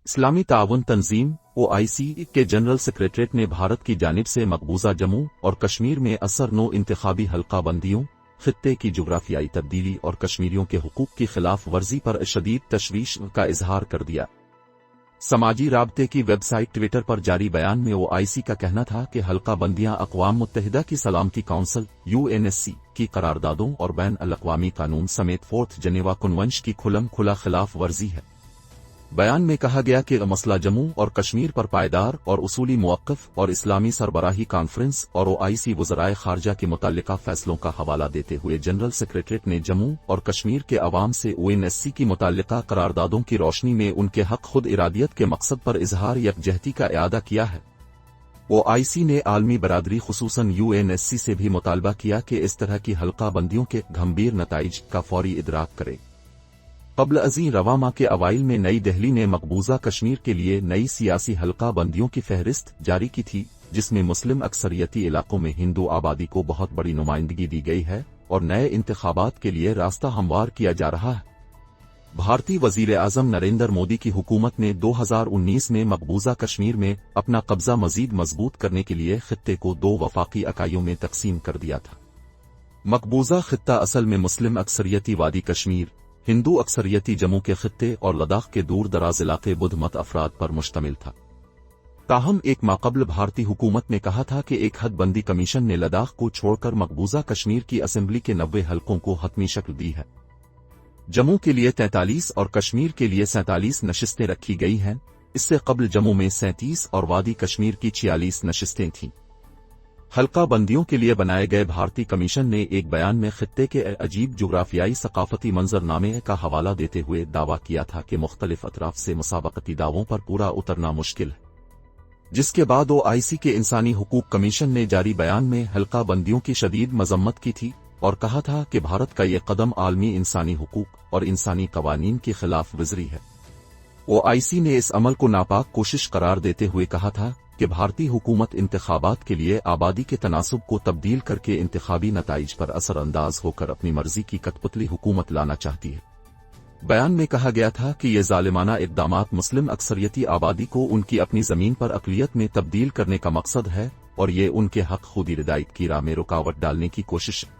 اسلامی تعاون تنظیم OIC کے جنرل سیکریٹریٹ نے بھارت کی جانب سے مقبوضہ جموں اور کشمیر میں اثر نو انتخابی حلقہ بندیوں، خطے کی جغرافیائی تبدیلی اور کشمیریوں کے حقوق کی خلاف ورزی پر شدید تشویش کا اظہار کر دیا۔ سماجی رابطے کی ویب سائٹ ٹویٹر پر جاری بیان میں OIC کا کہنا تھا کہ حلقہ بندیاں اقوام متحدہ کی سلامتی کونسل UNSC کی قراردادوں اور بین الاقوامی قانون سمیت فورتھ جنیوا کنونشن کی کھلم کھلا خلاف ورزی ہے۔ بیان میں کہا گیا کہ مسئلہ جموں اور کشمیر پر پائیدار اور اصولی موقف اور اسلامی سربراہی کانفرنس اور OIC وزرائے خارجہ کے متعلقہ فیصلوں کا حوالہ دیتے ہوئے جنرل سیکریٹریٹ نے جموں اور کشمیر کے عوام سے UNSC کی متعلقہ قراردادوں کی روشنی میں ان کے حق خود ارادیت کے مقصد پر اظہار یکجہتی کا اعادہ کیا ہے۔ OIC نے عالمی برادری خصوصاً UNSC سے بھی مطالبہ کیا کہ اس طرح کی حلقہ بندیوں کے گھمبیر نتائج کا فوری ادراک کرے۔ قبل ازیں رواں ماہ کے اوائل میں نئی دہلی نے مقبوضہ کشمیر کے لیے نئی سیاسی حلقہ بندیوں کی فہرست جاری کی تھی، جس میں مسلم اکثریتی علاقوں میں ہندو آبادی کو بہت بڑی نمائندگی دی گئی ہے اور نئے انتخابات کے لیے راستہ ہموار کیا جا رہا ہے۔ بھارتی وزیر اعظم نریندر مودی کی حکومت نے 2019 میں مقبوضہ کشمیر میں اپنا قبضہ مزید مضبوط کرنے کے لیے خطے کو 2 وفاقی اکائیوں میں تقسیم کر دیا تھا۔ مقبوضہ خطہ اصل میں مسلم اکثریتی وادی کشمیر، ہندو اکثریتی جموں کے خطے اور لداخ کے دور دراز علاقے بدھ مت افراد پر مشتمل تھا۔ تاہم ایک ماہ قبل بھارتی حکومت نے کہا تھا کہ ایک حد بندی کمیشن نے لداخ کو چھوڑ کر مقبوضہ کشمیر کی اسمبلی کے 90 حلقوں کو حتمی شکل دی ہے۔ جموں کے لیے 43 اور کشمیر کے لیے 47 نشستیں رکھی گئی ہیں۔ اس سے قبل جموں میں 37 اور وادی کشمیر کی 46 نشستیں تھیں۔ حلقہ بندیوں کے لیے بنائے گئے بھارتی کمیشن نے ایک بیان میں خطے کے عجیب جغرافیائی ثقافتی منظر نامے کا حوالہ دیتے ہوئے دعویٰ کیا تھا کہ مختلف اطراف سے مسابقتی دعووں پر پورا اترنا مشکل ہے، جس کے بعد OIC کے انسانی حقوق کمیشن نے جاری بیان میں حلقہ بندیوں کی شدید مذمت کی تھی اور کہا تھا کہ بھارت کا یہ قدم عالمی انسانی حقوق اور انسانی قوانین کی خلاف ورزی ہے۔ OIC نے اس عمل کو ناپاک کوشش قرار دیتے ہوئے کہا تھا کہ بھارتی حکومت انتخابات کے لیے آبادی کے تناسب کو تبدیل کر کے انتخابی نتائج پر اثر انداز ہو کر اپنی مرضی کی کٹپتلی حکومت لانا چاہتی ہے۔ بیان میں کہا گیا تھا کہ یہ ظالمانہ اقدامات مسلم اکثریتی آبادی کو ان کی اپنی زمین پر اقلیت میں تبدیل کرنے کا مقصد ہے اور یہ ان کے حق خود ارادیت کی راہ میں رکاوٹ ڈالنے کی کوشش ہے۔